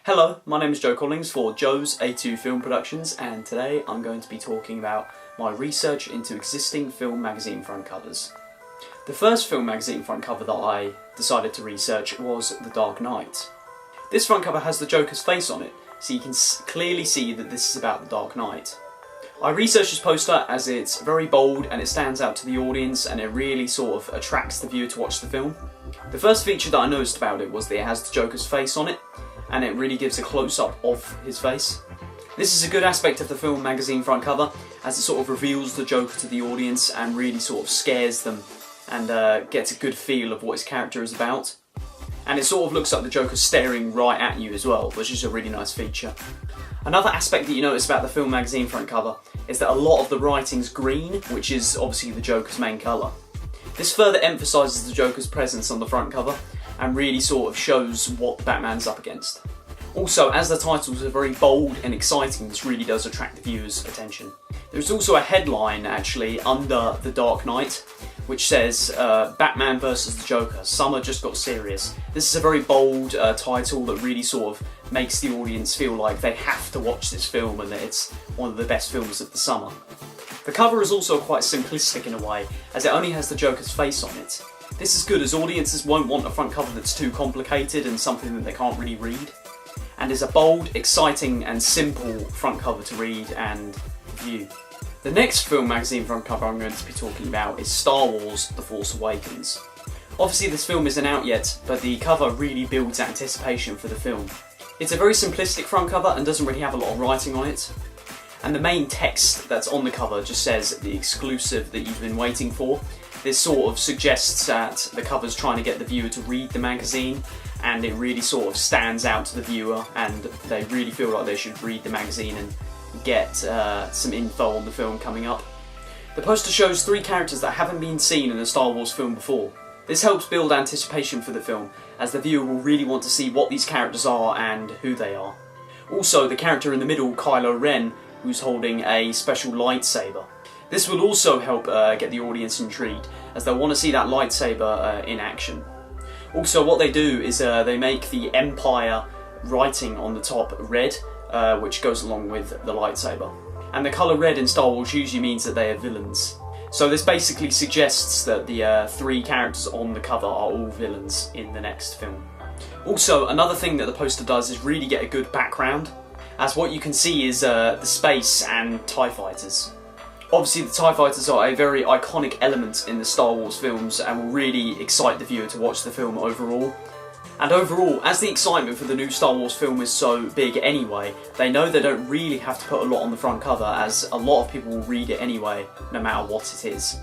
Hello, my name is Joe Collings for Joe's A2 Film Productions, and today I'm going to be talking about my research into existing film magazine front covers. The first film magazine front cover that I decided to research was The Dark Knight. This front cover has the Joker's face on it, so you can clearly see that this is about the Dark Knight. I researched this poster as it's very bold and it stands out to the audience and it really sort of attracts the viewer to watch the film. The first feature that I noticed about it was that it has the Joker's face on it, and it really gives a close-up of his face. This is a good aspect of the film magazine front cover, as it sort of reveals the Joker to the audience and really sort of scares them and gets a good feel of what his character is about. And it sort of looks like the Joker staring right at you as well, which is a really nice feature. Another aspect that you notice about the film magazine front cover is that a lot of the writing's green, which is obviously the Joker's main colour. This further emphasises the Joker's presence on the front cover and really sort of shows what Batman's up against. Also, as the titles are very bold and exciting, this really does attract the viewer's attention. There's also a headline actually under The Dark Knight which says Batman vs the Joker, summer just got serious. This is a very bold title that really sort of makes the audience feel like they have to watch this film and that it's one of the best films of the summer. The cover is also quite simplistic in a way, as it only has the Joker's face on it. This is good as audiences won't want a front cover that's too complicated and something that they can't really read, and is a bold, exciting and simple front cover to read and view. The next film magazine front cover I'm going to be talking about is Star Wars: The Force Awakens. Obviously this film isn't out yet, but the cover really builds anticipation for the film. It's a very simplistic front cover and doesn't really have a lot of writing on it, and the main text that's on the cover just says the exclusive that you've been waiting for. This sort of suggests that the cover's trying to get the viewer to read the magazine, and it really sort of stands out to the viewer and they really feel like they should read the magazine and get some info on the film coming up. The poster shows 3 characters that haven't been seen in a Star Wars film before. This helps build anticipation for the film, as the viewer will really want to see what these characters are and who they are. Also, the character in the middle, Kylo Ren, who's holding a special lightsaber. This will also help get the audience intrigued, as they'll want to see that lightsaber in action. Also, what they do is they make the Empire writing on the top red, which goes along with the lightsaber. And the colour red in Star Wars usually means that they are villains. So this basically suggests that the 3 characters on the cover are all villains in the next film. Also, another thing that the poster does is really get a good background, as what you can see is the space and TIE fighters. Obviously the TIE fighters are a very iconic element in the Star Wars films and will really excite the viewer to watch the film overall. And overall, as the excitement for the new Star Wars film is so big anyway, they know they don't really have to put a lot on the front cover, as a lot of people will read it anyway, no matter what it is.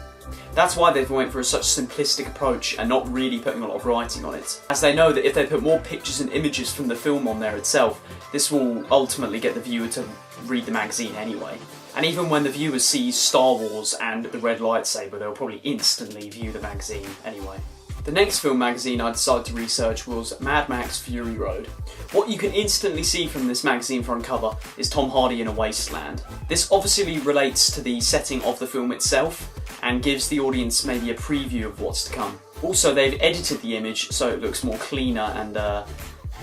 That's why they've went for such a simplistic approach and not really putting a lot of writing on it, as they know that if they put more pictures and images from the film on there itself, this will ultimately get the viewer to read the magazine anyway. And even when the viewer sees Star Wars and the red lightsaber, they'll probably instantly view the magazine anyway. The next film magazine I decided to research was Mad Max Fury Road. What you can instantly see from this magazine front cover is Tom Hardy in a wasteland. This obviously relates to the setting of the film itself and gives the audience maybe a preview of what's to come. Also, they've edited the image so it looks more cleaner and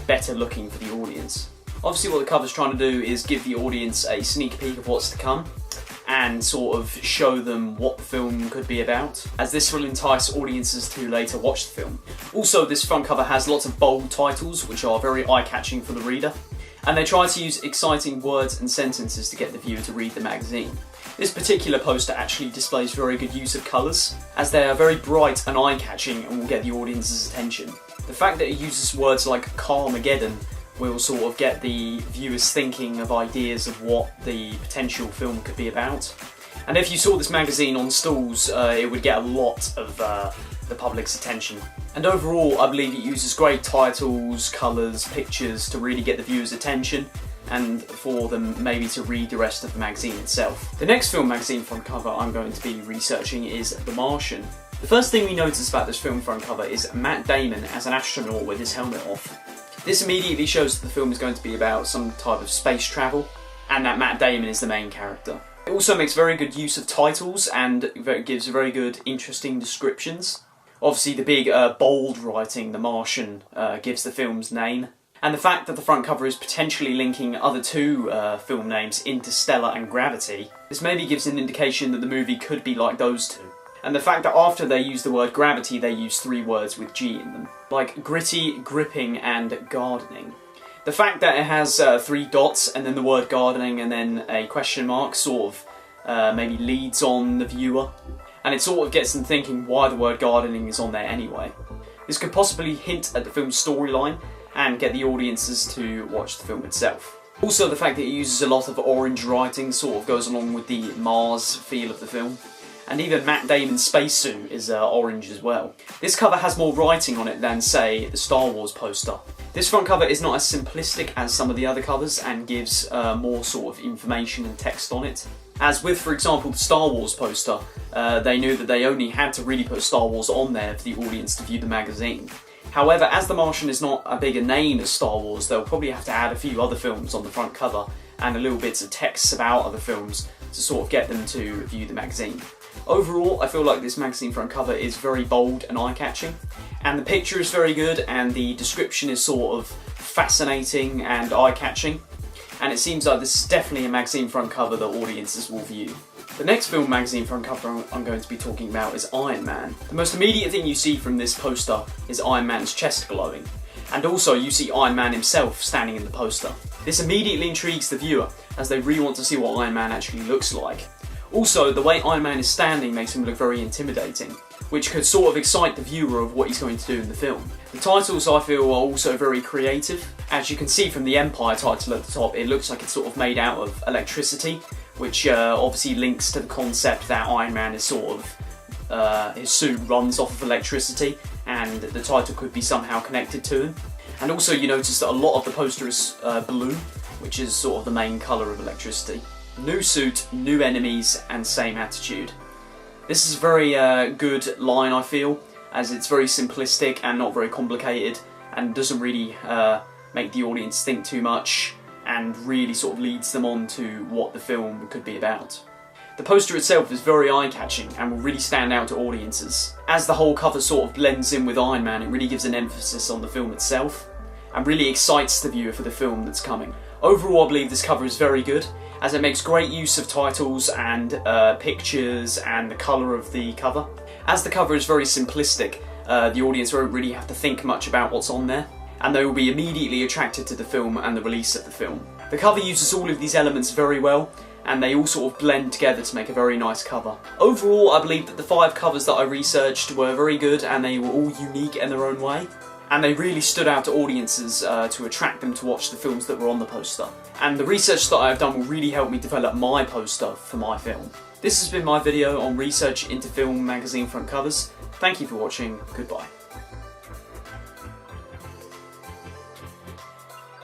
better looking for the audience. Obviously what the cover's trying to do is give the audience a sneak peek of what's to come and sort of show them what the film could be about, as this will entice audiences to later watch the film. Also, this front cover has lots of bold titles which are very eye-catching for the reader, and they try to use exciting words and sentences to get the viewer to read the magazine. This particular poster actually displays very good use of colours, as they are very bright and eye-catching and will get the audience's attention. The fact that it uses words like Carmageddon will sort of get the viewers thinking of ideas of what the potential film could be about. And if you saw this magazine on stalls, it would get a lot of the public's attention. And overall, I believe it uses great titles, colours, pictures to really get the viewers' attention and for them maybe to read the rest of the magazine itself. The next film magazine front cover I'm going to be researching is The Martian. The first thing we notice about this film front cover is Matt Damon as an astronaut with his helmet off. This immediately shows that the film is going to be about some type of space travel, and that Matt Damon is the main character. It also makes very good use of titles and gives very good, interesting descriptions. Obviously the big, bold writing, The Martian, gives the film's name. And the fact that the front cover is potentially linking other two film names, Interstellar and Gravity, this maybe gives an indication that the movie could be like those two. And the fact that after they use the word gravity, they use 3 words with G in them, like gritty, gripping, and gardening. The fact that it has 3 dots and then the word gardening and then a question mark sort of maybe leads on the viewer, and it sort of gets them thinking why the word gardening is on there anyway. This could possibly hint at the film's storyline and get the audiences to watch the film itself. Also, the fact that it uses a lot of orange writing sort of goes along with the Mars feel of the film. And even Matt Damon's spacesuit is orange as well. This cover has more writing on it than, say, the Star Wars poster. This front cover is not as simplistic as some of the other covers and gives more sort of information and text on it. As with, for example, the Star Wars poster, they knew that they only had to really put Star Wars on there for the audience to view the magazine. However, as The Martian is not a bigger name as Star Wars, they'll probably have to add a few other films on the front cover and a little bits of text about other films to sort of get them to view the magazine. Overall, I feel like this magazine front cover is very bold and eye-catching, and the picture is very good, and the description is sort of fascinating and eye-catching, and it seems like this is definitely a magazine front cover that audiences will view. The next film magazine front cover I'm going to be talking about is Iron Man. The most immediate thing you see from this poster is Iron Man's chest glowing, and also you see Iron Man himself standing in the poster. This immediately intrigues the viewer, as they really want to see what Iron Man actually looks like. Also, the way Iron Man is standing makes him look very intimidating, which could sort of excite the viewer of what he's going to do in the film. The titles, I feel, are also very creative. As you can see from the Empire title at the top, it looks like it's sort of made out of electricity, which obviously links to the concept that Iron Man is sort of, his suit runs off of electricity, and the title could be somehow connected to him. And also you notice that a lot of the poster is blue, which is sort of the main colour of electricity. New suit, new enemies, and same attitude. This is a very good line, I feel, as it's very simplistic and not very complicated, and doesn't really make the audience think too much, and really sort of leads them on to what the film could be about. The poster itself is very eye-catching and will really stand out to audiences. As the whole cover sort of blends in with Iron Man, it really gives an emphasis on the film itself, and really excites the viewer for the film that's coming. Overall, I believe this cover is very good, as it makes great use of titles and pictures and the colour of the cover. As the cover is very simplistic, the audience won't really have to think much about what's on there, and they will be immediately attracted to the film and the release of the film. The cover uses all of these elements very well, and they all sort of blend together to make a very nice cover. Overall, I believe that the 5 covers that I researched were very good, and they were all unique in their own way. And they really stood out to audiences to attract them to watch the films that were on the poster. And the research that I have done will really help me develop my poster for my film. This has been my video on research into film magazine front covers. Thank you for watching, goodbye.